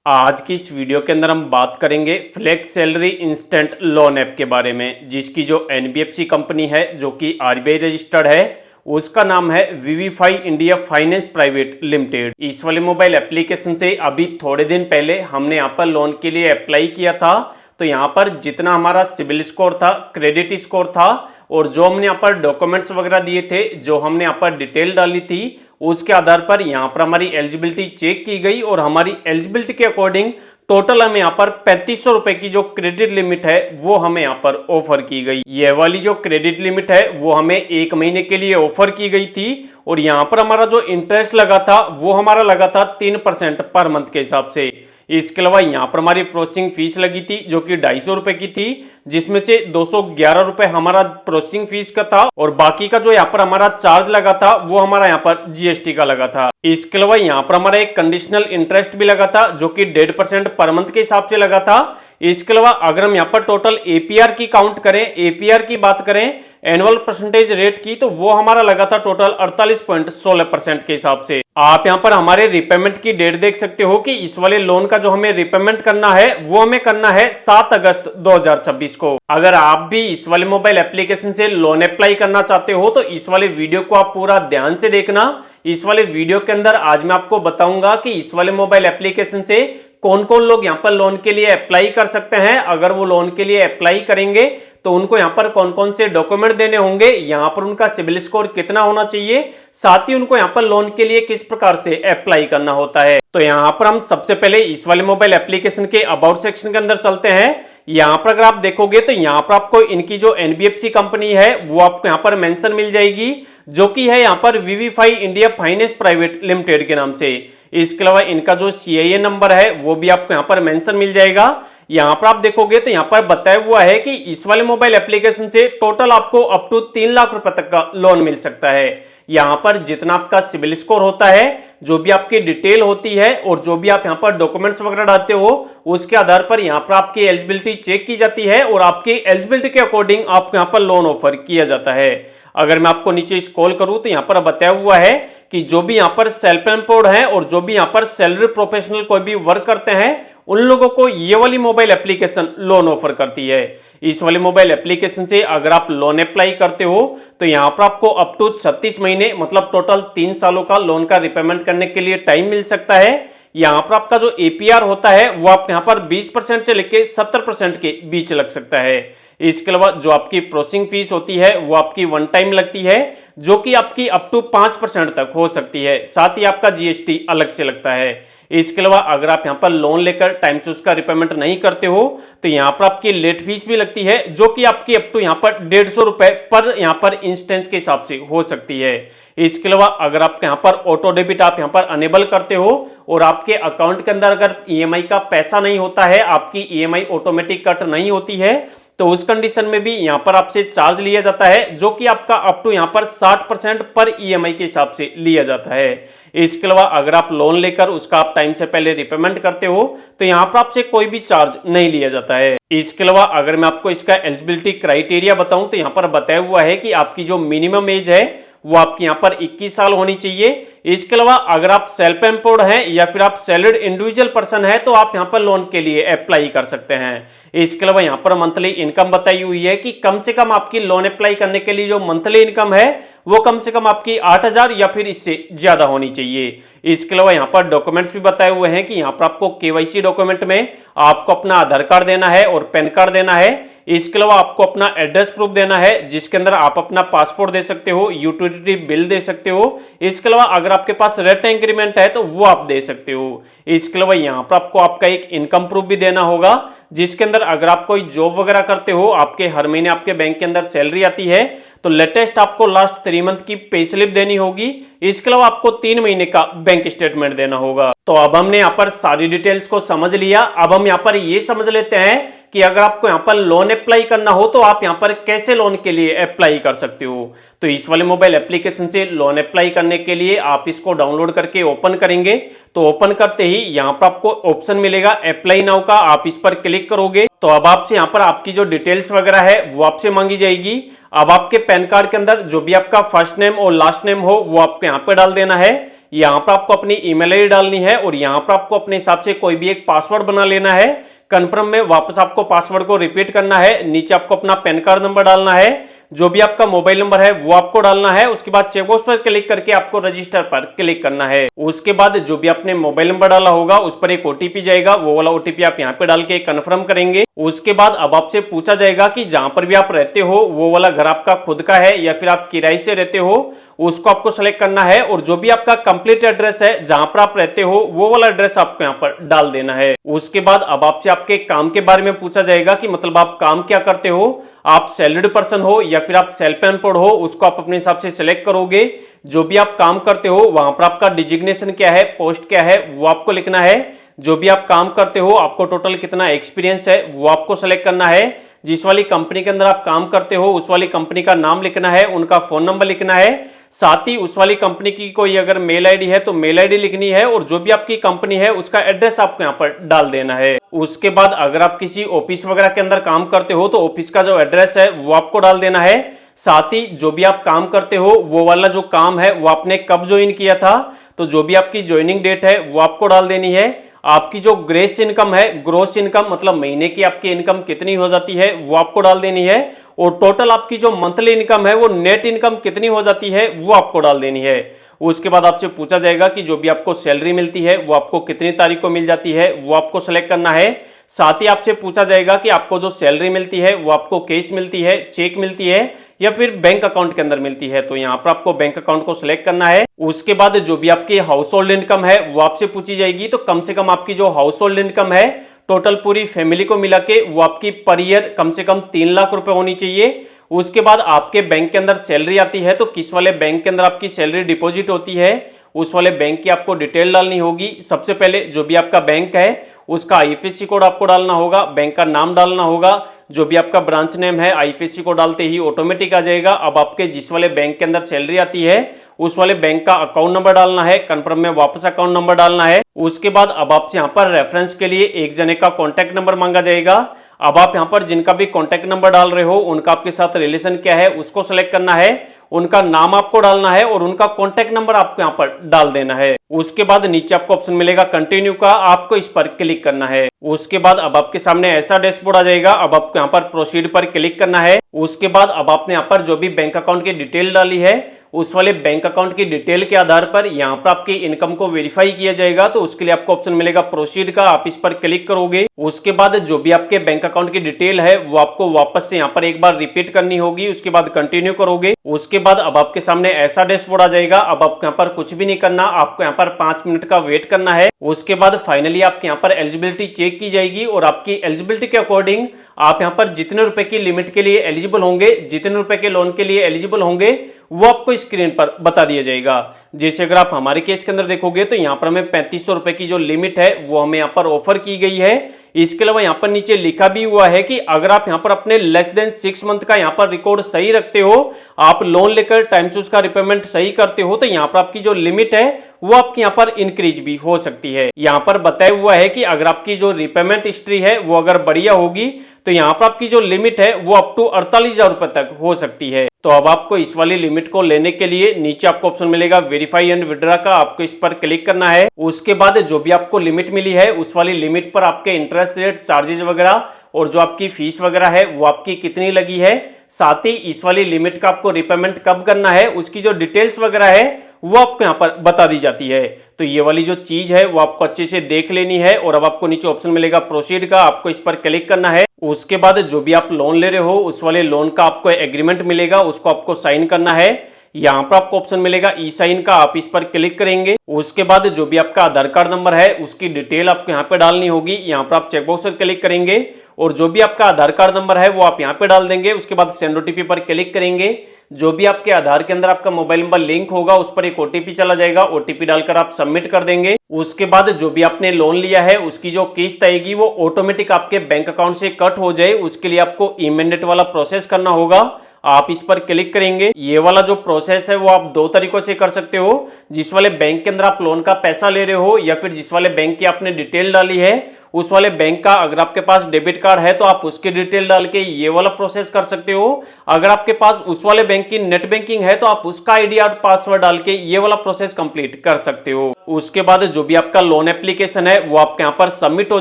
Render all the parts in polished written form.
आज की इस वीडियो के अंदर हम बात करेंगे flex salary instant loan app के बारे में, जिसकी जो एनबीएफसी कंपनी है जो कि आरबीआई रजिस्टर्ड है, उसका नाम है विविफाई इंडिया फाइनेंस प्राइवेट लिमिटेड। इस वाले मोबाइल एप्लीकेशन से अभी थोड़े दिन पहले हमने यहाँ पर लोन के लिए अप्लाई किया था। तो यहाँ पर जितना हमारा सिबिल स्कोर था, क्रेडिट स्कोर था और जो हमने यहाँ पर डॉक्यूमेंट्स वगैरह दिए थे, जो हमने यहाँ पर डिटेल डाली थी, उसके आधार पर यहाँ पर हमारी एलिजिबिलिटी चेक की गई और हमारी एलिजिबिलिटी के अकॉर्डिंग टोटल हमें यहाँ पर 3500 रुपए की जो क्रेडिट लिमिट है वो हमें यहाँ पर ऑफर की गई। ये वाली जो क्रेडिट लिमिट है वो हमें 1 महीने के लिए ऑफर की गई थी और यहाँ पर हमारा जो इंटरेस्ट लगा था वो हमारा लगा था 3% पर मंथ के हिसाब से। इसके अलावा यहाँ पर हमारी प्रोसेसिंग फीस लगी थी जो कि 250 रुपए की थी, जिसमें से 211 रुपए हमारा प्रोसेसिंग फीस का था और बाकी का जो यहाँ पर हमारा चार्ज लगा था वो हमारा यहाँ पर जीएसटी का लगा था। इसके अलावा यहाँ पर हमारा एक कंडीशनल इंटरेस्ट भी लगा था जो कि 1.5% पर मंथ के हिसाब से लगा था। इसके अलावा अगर हम यहाँ पर टोटल एपीआर की काउंट करें, एपीआर की बात करें, एनुअल परसेंटेज रेट की, तो वो हमारा लगा था टोटल 48.16% के हिसाब से। आप यहाँ पर हमारे रिपेमेंट की डेट देख सकते हो कि इस वाले लोन का जो हमें रिपेमेंट करना है वो हमें करना है 7 अगस्त 2026 को। अगर आप भी इस वाले मोबाइल एप्लीकेशन से लोन अप्लाई करना चाहते हो तो इस वाले वीडियो को आप पूरा ध्यान से देखना। इस वाले वीडियो के अंदर आज मैं आपको बताऊंगा कि इस वाले मोबाइल एप्लीकेशन से कौन कौन लोग यहाँ पर लोन के लिए अप्लाई कर सकते हैं। अगर वो लोन के लिए अप्लाई करेंगे तो उनको यहाँ पर कौन कौन से डॉक्यूमेंट देने होंगे, यहाँ पर उनका सिबिल स्कोर कितना होना चाहिए, साथ ही उनको यहाँ पर लोन के लिए किस प्रकार से अप्लाई करना होता है। तो यहाँ पर हम सबसे पहले इस वाले मोबाइल एप्लीकेशन के अबाउट सेक्शन के अंदर चलते हैं। यहाँ पर अगर आप देखोगे तो यहाँ पर आपको इनकी जो एनबीएफसी कंपनी है वो आपको यहाँ पर मेंशन मिल जाएगी, जो कि है यहाँ पर विविफाई इंडिया फाइनेंस प्राइवेट लिमिटेड के नाम से। इसके अलावा इनका जो सीआईए नंबर है वो भी आपको यहाँ पर मेंशन मिल जाएगा। यहाँ पर आप देखोगे तो यहाँ पर बताया हुआ है कि इस वाले मोबाइल एप्लीकेशन से टोटल आपको अप टू 3 लाख रुपए तक का लोन मिल सकता है। यहाँ पर जितना आपका सिबिल स्कोर होता है, जो भी आपकी डिटेल होती है और जो भी आप यहाँ पर डॉक्यूमेंट्स वगैरह डालते हो, उसके आधार पर यहाँ पर आपकी एलिजिबिलिटी चेक की जाती है और आपकी एलिजिबिलिटी के अकॉर्डिंग आपको यहाँ पर लोन ऑफर किया जाता है। अगर मैं आपको नीचे स्क्रॉल करूं तो यहाँ पर बताया हुआ है कि जो भी यहाँ पर सेल्फ एम्प्लॉयड हैं और जो भी यहाँ पर सैलरी प्रोफेशनल कोई भी वर्क करते हैं, उन लोगों को ये वाली मोबाइल एप्लीकेशन लोन ऑफर करती है। इस वाले मोबाइल एप्लीकेशन से अगर आप लोन अप्लाई करते हो तो यहाँ पर आपको अप टू 36 महीने मतलब टोटल 3 सालों का लोन का रिपेमेंट करने के लिए टाइम मिल सकता है। यहाँ पर आपका जो एपीआर होता है वो आप यहाँ पर 20% से लेके 70% के बीच लग सकता है। इसके अलावा जो आपकी प्रोसेसिंग फीस होती है वो आपकी वन टाइम लगती है, जो कि आपकी अप टू 5% तक हो सकती है। साथ ही आपका जीएसटी अलग से लगता है। इसके अलावा अगर आप यहाँ पर लोन लेकर टाइम से उसका रिपेमेंट नहीं करते हो तो यहाँ पर आपकी लेट फीस भी लगती है, जो कि आपकी अप टू यहाँ पर 150 रुपए पर यहाँ पर इंस्टेंस के हिसाब से हो सकती है। इसके अलावा अगर आप यहाँ पर ऑटो डेबिट आप यहाँ पर अनेबल करते हो और आपके अकाउंट के अंदर अगर ईएमआई का पैसा नहीं होता है, आपकी ईएमआई ऑटोमेटिक कट नहीं होती है, तो उस कंडीशन में भी यहाँ पर आपसे चार्ज लिया जाता है, जो कि आपका अप टू यहाँ पर 60% पर ईएमआई के हिसाब से लिया जाता है। इसके अलावा अगर आप लोन लेकर उसका आप टाइम से पहले रिपेमेंट करते हो तो यहाँ पर आपसे कोई भी चार्ज नहीं लिया जाता है। इसके अलावा अगर मैं आपको इसका एलिजिबिलिटी क्राइटेरिया बताऊं तो यहाँ पर बताया हुआ है कि आपकी जो मिनिमम एज है वो आपकी यहाँ पर 21 साल होनी चाहिए। इसके अलावा अगर आप सेल्फ एम्प्लॉयड हैं या फिर आप सैलरीड इंडिविजुअल पर्सन है तो आप यहाँ पर लोन के लिए अप्लाई कर सकते हैं। इसके अलावा यहाँ पर मंथली इनकम बताई हुई है कि कम से कम आपकी लोन अप्लाई करने के लिए जो मंथली इनकम है वो कम से कम आपकी 8,000 या फिर इससे ज्यादा होनी चाहिए। इसके अलावा यहाँ पर डॉक्यूमेंट्स भी बताए हुए हैं कि यहाँ पर आपको केवाईसी डॉक्यूमेंट में आपको अपना आधार कार्ड देना है और पैन कार्ड देना है। इसके अलावा आपको अपना एड्रेस प्रूफ देना है, जिसके अंदर आप अपना पासपोर्ट दे सकते हो, यूटिलिटी बिल दे सकते हो। इसके अलावा अगर आपके पास रेंट एग्रीमेंट है तो वो आप दे सकते हो। इसके अलावा यहाँ पर आपको आपका एक इनकम प्रूफ भी देना होगा, जिसके अंदर अगर आप कोई जॉब वगैरह करते हो, आपके हर महीने आपके बैंक के अंदर सैलरी आती है, तो लेटेस्ट आपको लास्ट 3 मंथ की पे स्लिप देनी होगी। इसके अलावा आपको 3 महीने का बैंक स्टेटमेंट देना होगा। तो अब हमने यहाँ पर सारी डिटेल्स को समझ लिया। अब हम यहाँ पर ये समझ लेते हैं कि अगर आपको यहाँ पर लोन अप्लाई करना हो तो आप यहाँ पर कैसे लोन के लिए अप्लाई कर सकते हो। तो इस वाले मोबाइल एप्लीकेशन से लोन अप्लाई करने के लिए आप इसको डाउनलोड करके ओपन करेंगे तो ओपन करते ही यहाँ पर आपको ऑप्शन मिलेगा अप्लाई नाउ का, आप इस पर क्लिक करोगे तो अब आपसे यहाँ पर आपकी जो डिटेल्स वगैरह है वो आपसे मांगी जाएगी। अब आपके पैन कार्ड के अंदर जो भी आपका फर्स्ट नेम और लास्ट नेम हो वो आपको यहाँ पे डाल देना है। यहाँ पर आपको अपनी ईमेल आईडी डालनी है और यहाँ पर आपको अपने हिसाब से कोई भी एक पासवर्ड बना लेना है। कंफर्म में वापस आपको पासवर्ड को रिपीट करना है। नीचे आपको अपना पैन कार्ड नंबर डालना है, जो भी आपका मोबाइल नंबर है वो आपको डालना है। उसके बाद चेकबॉक्स पर क्लिक करके आपको रजिस्टर पर क्लिक करना है। उसके बाद जो भी आपने मोबाइल नंबर डाला होगा उस पर एक ओटीपी जाएगा, वो वाला ओटीपी आप यहाँ पे डाल के कंफर्म करेंगे। उसके बाद अब आपसे पूछा जाएगा कि जहां पर भी आप रहते हो वो वाला घर आपका खुद का है या फिर आप किराए से रहते हो, उसको आपको सेलेक्ट करना है। और जो भी आपका कंप्लीट एड्रेस है जहां पर आप रहते हो वो वाला एड्रेस आपको यहाँ पर डाल देना है। उसके बाद अब आपसे आपके काम के बारे में पूछा जाएगा कि मतलब आप काम क्या करते हो, आप सैलरीड पर्सन हो या फिर आप सेल्फ एम्प्लॉयड हो, उसको आप अपने हिसाब से सिलेक्ट करोगे। जो भी आप काम करते हो वहां पर आपका डिजिग्नेशन क्या है, पोस्ट क्या है, वो आपको लिखना है। जो भी आप काम करते हो आपको टोटल कितना एक्सपीरियंस है वो आपको सेलेक्ट करना है। जिस वाली कंपनी के अंदर आप काम करते हो उस वाली कंपनी का नाम लिखना है, उनका फोन नंबर लिखना है। साथ ही उस वाली कंपनी की कोई अगर मेल आईडी है तो मेल आईडी लिखनी है और जो भी आपकी कंपनी है उसका एड्रेस आपको यहाँ पर डाल देना है। उसके बाद अगर आप किसी ऑफिस वगैरह के अंदर काम करते हो तो ऑफिस का जो एड्रेस है वो आपको डाल देना है। साथ ही जो भी आप काम करते हो वो वाला जो काम है वो आपने कब ज्वाइन किया था, तो जो भी आपकी ज्वाइनिंग डेट है वो आपको डाल देनी है। आपकी जो ग्रेस इनकम है, ग्रोस इनकम मतलब महीने की आपकी इनकम कितनी हो जाती है वो आपको डाल देनी है। और टोटल आपकी जो मंथली इनकम है वो नेट इनकम कितनी हो जाती है वो आपको डाल देनी है। उसके बाद आपसे पूछा जाएगा कि जो भी आपको सैलरी मिलती है वो आपको कितनी तारीख को मिल जाती है वो आपको सेलेक्ट करना है। साथ ही आपसे पूछा जाएगा कि आपको जो सैलरी मिलती है वो आपको कैश मिलती है, चेक मिलती है या फिर बैंक अकाउंट के अंदर मिलती है, तो यहाँ पर आपको बैंक अकाउंट को सिलेक्ट करना है। उसके बाद जो भी आपकी हाउस होल्ड इनकम है वो आपसे पूछी जाएगी, तो कम से कम आपकी जो हाउस होल्ड इनकम है टोटल पूरी फैमिली को मिला के वो आपकी पर ईयर कम से कम 3 लाख रुपए होनी चाहिए। उसके बाद आपके बैंक के अंदर सैलरी आती है तो किस वाले बैंक के अंदर आपकी सैलरी डिपॉजिट होती है उस वाले बैंक की आपको डिटेल डालनी होगी। सबसे पहले जो भी आपका बैंक है उसका आईएफएससी कोड आपको डालना होगा, बैंक का नाम डालना होगा, जो भी आपका ब्रांच नेम है आईएफएससी कोड डालते ही ऑटोमेटिक आ जाएगा। अब आपके जिस वाले बैंक के अंदर सैलरी आती है उस वाले बैंक का अकाउंट नंबर डालना है, कंफर्म में वापस अकाउंट नंबर डालना है। उसके बाद अब आपसे यहाँ पर रेफरेंस के लिए एक जने का कॉन्टैक्ट नंबर मांगा जाएगा। अब आप यहाँ पर जिनका भी कॉन्टैक्ट नंबर डाल रहे हो उनका आपके साथ रिलेशन क्या है उसको सेलेक्ट करना है, उनका नाम आपको डालना है और उनका कॉन्टैक्ट नंबर आपको यहाँ पर डाल देना है। उसके बाद नीचे आपको ऑप्शन मिलेगा कंटिन्यू का, आपको इस पर क्लिक करना है। उसके बाद अब आपके सामने ऐसा डैशबोर्ड आ जाएगा, अब आपको यहाँ पर प्रोसीड पर क्लिक करना है। उसके बाद अब आपने यहाँ पर जो भी बैंक अकाउंट की डिटेल डाली है उस वाले बैंक अकाउंट की डिटेल के आधार पर यहाँ पर आपकी इनकम को वेरीफाई किया जाएगा, तो उसके लिए आपको ऑप्शन मिलेगा प्रोसीड का, आप इस पर क्लिक करोगे। उसके बाद जो भी आपके बैंक अकाउंट की डिटेल है वो आपको वापस से यहाँ पर एक बार रिपीट करनी होगी, उसके बाद कंटिन्यू करोगे। उसके बाद अब आपके सामने ऐसा डैशबोर्ड आ जाएगा, अब आपको यहाँ पर कुछ भी नहीं करना, आपको यहाँ पर 5 मिनट का वेट करना है। उसके बाद फाइनली आपके यहाँ पर एलिजिबिलिटी चेक की जाएगी और आपकी एलिजिबिलिटी के अकॉर्डिंग आप यहाँ पर जितने रुपए की लिमिट के लिए एलिजिबल होंगे, जितने रुपए के लोन के लिए एलिजिबल होंगे वो आपको स्क्रीन पर बता दिया जाएगा। जैसे अगर आप हमारे केस के अंदर देखोगे तो यहाँ पर हमें 3500 रुपए की जो लिमिट है वो हमें यहाँ पर ऑफर की गई है। इसके अलावा यहाँ पर नीचे लिखा भी हुआ है कि अगर आप यहाँ पर अपने लेस देन 6 मंथ का यहाँ पर रिकॉर्ड सही रखते हो, आप लोन लेकर टाइम से उसका रिपेमेंट सही करते हो, तो यहाँ पर आपकी जो लिमिट है वो आपकी यहाँ पर इंक्रीज भी हो सकती है। यहाँ पर बताया हुआ है कि अगर आपकी जो रिपेमेंट हिस्ट्री है वो अगर बढ़िया होगी तो यहाँ पर आपकी जो लिमिट है वो अप टू 48,000 रुपए तक हो सकती है। तो अब आपको इस वाली लिमिट को लेने के लिए नीचे आपको ऑप्शन मिलेगा वेरीफाई एंड विड्रॉ का, आपको इस पर क्लिक करना है। उसके बाद जो भी आपको लिमिट मिली है उस वाली लिमिट पर आपके इंटरेस्ट रेट, चार्जेस वगैरह और जो आपकी फीस वगैरह है वो आपकी कितनी लगी है, साथ ही इस वाली लिमिट का आपको रिपेमेंट कब करना है उसकी जो डिटेल्स वगैरह है वो आपको यहाँ पर बता दी जाती है। तो ये वाली जो चीज है वो आपको अच्छे से देख लेनी है। और अब आपको नीचे ऑप्शन मिलेगा प्रोसीड का, आपको इस पर क्लिक करना है। उसके बाद जो भी आप लोन ले रहे हो उस वाले लोन का आपको एग्रीमेंट मिलेगा, उसको आपको साइन करना है। यहाँ पर आपको ऑप्शन मिलेगा ई साइन का, आप इस पर क्लिक करेंगे। उसके बाद जो भी आपका आधार कार्ड नंबर है उसकी डिटेल आपको यहाँ पे डालनी होगी, यहाँ पर आप चेकबॉक्स पर क्लिक करेंगे और जो भी आपका आधार कार्ड नंबर है वो आप यहाँ पे डाल देंगे। उसके बाद सेंड ओटीपी पर क्लिक करेंगे। जो भी आपके आधार के अंदर आपका मोबाइल नंबर लिंक होगा उस पर एक ओटीपी चला जाएगा, ओटीपी डालकर आप सबमिट कर देंगे। उसके बाद जो भी आपने लोन लिया है उसकी जो किस्त आएगी वो ऑटोमेटिक आपके बैंक अकाउंट से कट हो जाए, उसके लिए आपको इमीडिएट वाला प्रोसेस करना होगा। आप इस पर क्लिक करेंगे। ये वाला जो प्रोसेस है वो आप दो तरीकों से कर सकते हो। जिस वाले बैंक के अंदर आप लोन का पैसा ले रहे हो या फिर जिस वाले बैंक की आपने डिटेल डाली है उस वाले बैंक का अगर आपके पास डेबिट कार्ड है तो आप उसकी डिटेल डाल के ये वाला प्रोसेस कर सकते हो। अगर आपके पास उस वाले बैंक की नेट बैंकिंग है तो आप उसका आईडी और पासवर्ड डाल के ये वाला प्रोसेस कंप्लीट कर सकते हो। उसके बाद जो भी आपका लोन एप्लीकेशन है वो आपके यहाँ पर सबमिट हो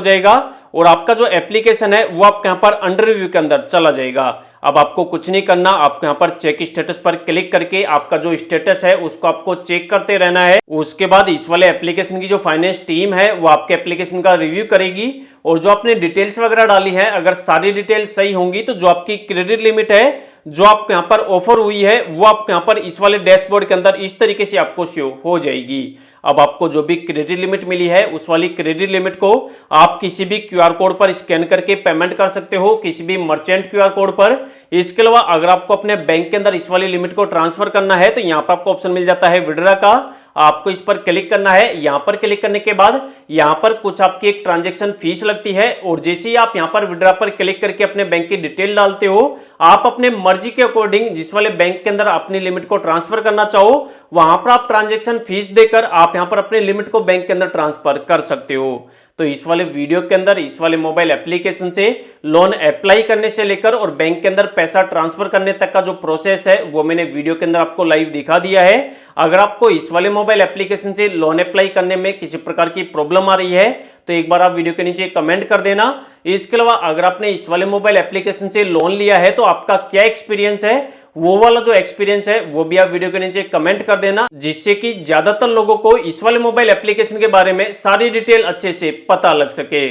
जाएगा और आपका जो एप्लीकेशन है वो आपके यहाँ पर अंडर रिव्यू के अंदर चला जाएगा। अब आपको कुछ नहीं करना, आपको यहाँ पर चेक स्टेटस पर क्लिक करके आपका जो स्टेटस है उसको आपको चेक करते रहना है। उसके बाद इस वाले एप्लीकेशन की जो फाइनेंस टीम है वो आपके एप्लीकेशन का रिव्यू करेगी और जो आपने डिटेल्स वगैरह डाली है अगर सारी डिटेल्स सही होंगी तो जो आपकी क्रेडिट लिमिट है जो आपको यहाँ पर ऑफर हुई है वो आपको यहाँ पर इस वाले डैशबोर्ड के अंदर इस तरीके से आपको शो हो जाएगी। अब आपको जो भी क्रेडिट लिमिट मिली है उस वाली क्रेडिट लिमिट को आप किसी भी क्यूआर कोड पर स्कैन करके पेमेंट कर सकते हो, किसी भी मर्चेंट क्यूआर कोड पर। इसके अलावा अगर आपको अपने बैंक के अंदर इस वाली लिमिट को ट्रांसफर करना है तो यहाँ पर आपको ऑप्शन मिल जाता है विड्रॉ का, आपको इस पर क्लिक करना है। यहाँ पर क्लिक करने के बाद यहाँ पर कुछ आपकी एक ट्रांजैक्शन फीस लगती है और जैसे ही आप यहाँ पर विड्रॉ पर क्लिक करके अपने बैंक की डिटेल डालते हो आप अपने मर्जी के अकॉर्डिंग जिस वाले बैंक के अंदर अपनी लिमिट को ट्रांसफर करना चाहो वहां पर आप ट्रांजैक्शन फीस देकर आप यहां पर अपने लिमिट को बैंक के अंदर ट्रांसफर कर सकते हो। तो इस वाले वीडियो के अंदर इस वाले मोबाइल एप्लीकेशन से लोन अप्लाई करने से लेकर और बैंक के अंदर पैसा ट्रांसफर करने तक का जो प्रोसेस है वो मैंने वीडियो के अंदर आपको लाइव दिखा दिया है। अगर आपको इस वाले मोबाइल एप्लीकेशन से लोन अप्लाई करने में किसी प्रकार की प्रॉब्लम आ रही है तो एक बार आप वीडियो के नीचे कमेंट कर देना। इसके अलावा अगर आपने इस वाले मोबाइल एप्लीकेशन से लोन लिया है तो आपका क्या एक्सपीरियंस है वो वाला जो एक्सपीरियंस है वो भी आप वीडियो के नीचे कमेंट कर देना, जिससे कि ज्यादातर लोगों को इस वाले मोबाइल एप्लीकेशन के बारे में सारी डिटेल अच्छे से पता लग सके।